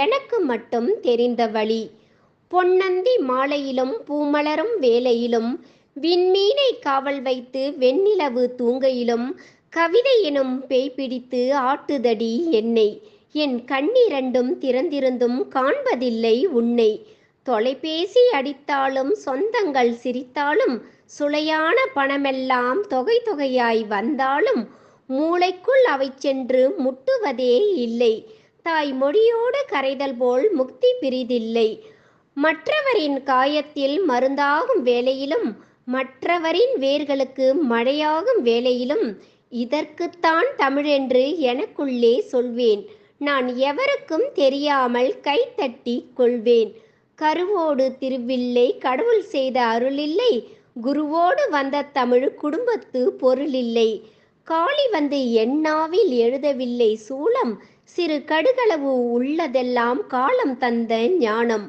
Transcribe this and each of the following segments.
எனக்கு மட்டும் தெரிந்த வழி. பொன்னந்தி மாலையிலும் பூமலரும் வேளையிலும் விண்மீனை காவல் வைத்து வெண்ணிலவு தூங்கையிலும் கவிதை எனும் பேய் பிடித்து ஆட்டுதடி என்னை. என் கண்ணிரண்டும் திறந்திருந்தும் காண்பதில்லை உன்னை. தொலைபேசி அடித்தாலும் சொந்தங்கள் சிரித்தாலும் சுளையான பணமெல்லாம் தொகை தொகையாய் வந்தாலும் மூளைக்குள் அவை சென்று முட்டுவதே இல்லை. தாய் மொழியோடு கரைதல் போல் முக்தி பிரிதில்லை. மற்றவரின் காயத்தில் மருந்தாகும் வேளையிலும் மற்றவரின் வேர்களுக்கு மழையாகும் வேளையிலும் இதற்குத்தான் தமிழென்று எனக்குள்ளே சொல்வேன். நான் எவருக்கும் தெரியாமல் கைத்தட்டி கொள்வேன். கருவோடு திருவில்லை கடவுள் செய்த அருளில்லை. குருவோடு வந்த தமிழ் குடும்பத்து பொருளில்லை. காளி வந்து எண்ணாவில் எழுதவில்லை சூலம். சிறு கடுகளவு உள்ளதெல்லாம் காலம் தந்த ஞானம்.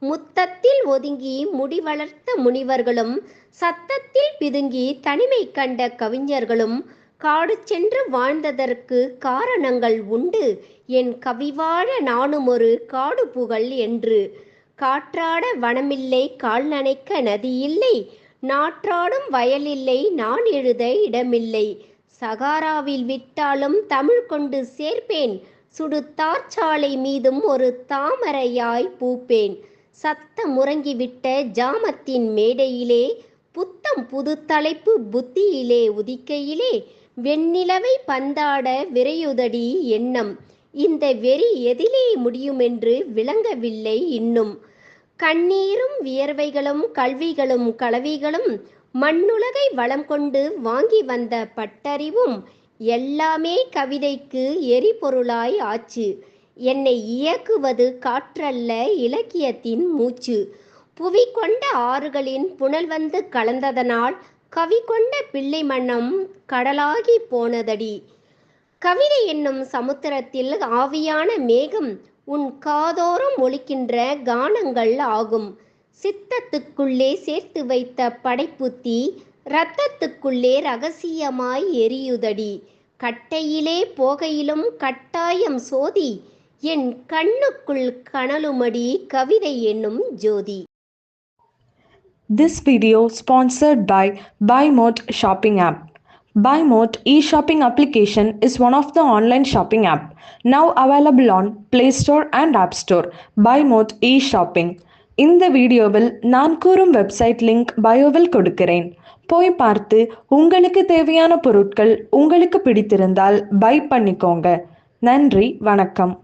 முத்தத்தில் ஒதுங்கி முடி வளர்த்த முனிவர்களும் சத்தத்தில் பிதுங்கி தனிமை கண்ட கவிஞர்களும் காடு சென்று வாழ்ந்ததற்கு காரணங்கள் உண்டு. என் கவிவாழ நானும் ஒரு காடு புகழ் என்று. காற்றாட வனமில்லை, கால் நனைக்க நதியில்லை, நாற்றாடும் வயலில்லை, நான் எழுத இடமில்லை. சகாராவில் விட்டாலும் தமிழ் கொண்டு சேர்ப்பேன். சுடு தார்ச்சாலை மீதும் ஒரு தாமரையாய் பூப்பேன். சத்தம் முறங்கிவிட்ட ஜாமத்தின் மேடையிலே புத்தம் புது தலைப்பு புத்தியிலே உதிக்கையிலே வெண்ணிலவை பந்தாட விரையுதடி எண்ணம். இந்த வெறி எதிலே முடியுமென்று விளங்கவில்லை இன்னும். கண்ணீரும் வியர்வைகளும் கல்விகளும் கலவிகளும் மண்ணுலகை வளம் கொண்டு வாங்கி வந்த பட்டறிவும் எல்லாமே கவிதைக்கு எரிபொருளாய் ஆச்சு. என்னை இயக்குவது காற்றல்ல, இலக்கியத்தின் மூச்சு. புவி கொண்ட ஆறுகளின் புனல் வந்து கலந்ததனால் கவி கொண்ட பிள்ளை மனம் கடலாகி போனதடி. கவிதை என்னும் சமுத்திரத்தில் ஆவியான மேகம் உன் காதோறும் ஒலிக்கின்ற கானங்கள் ஆகும். சித்தத்துக்குள்ளே சேர்த்து வைத்த படைப்புத்தி இரத்தத்துக்குள்ளே ரகசியமாய் எரியுதடி. கட்டையிலே போகையிலும் கட்டாயம் சோதி. என் கண்ணுக்குள் கனலுமடி கவிதை என்னும் ஜோதி. This video sponsored by BuyMote shopping app. BuyMote e-shopping application is one of the online shopping app now available on Play Store and App Store. BuyMote e-shopping. இந்த வீடியோவில் நான் கூறும் வெப்சைட் லிங்க் பயோவில் கொடுக்கிறேன். போய் பார்த்து உங்களுக்கு தேவையான பொருட்கள் உங்களுக்கு பிடித்திருந்தால் பை பண்ணிக்கோங்க. நன்றி, வணக்கம்.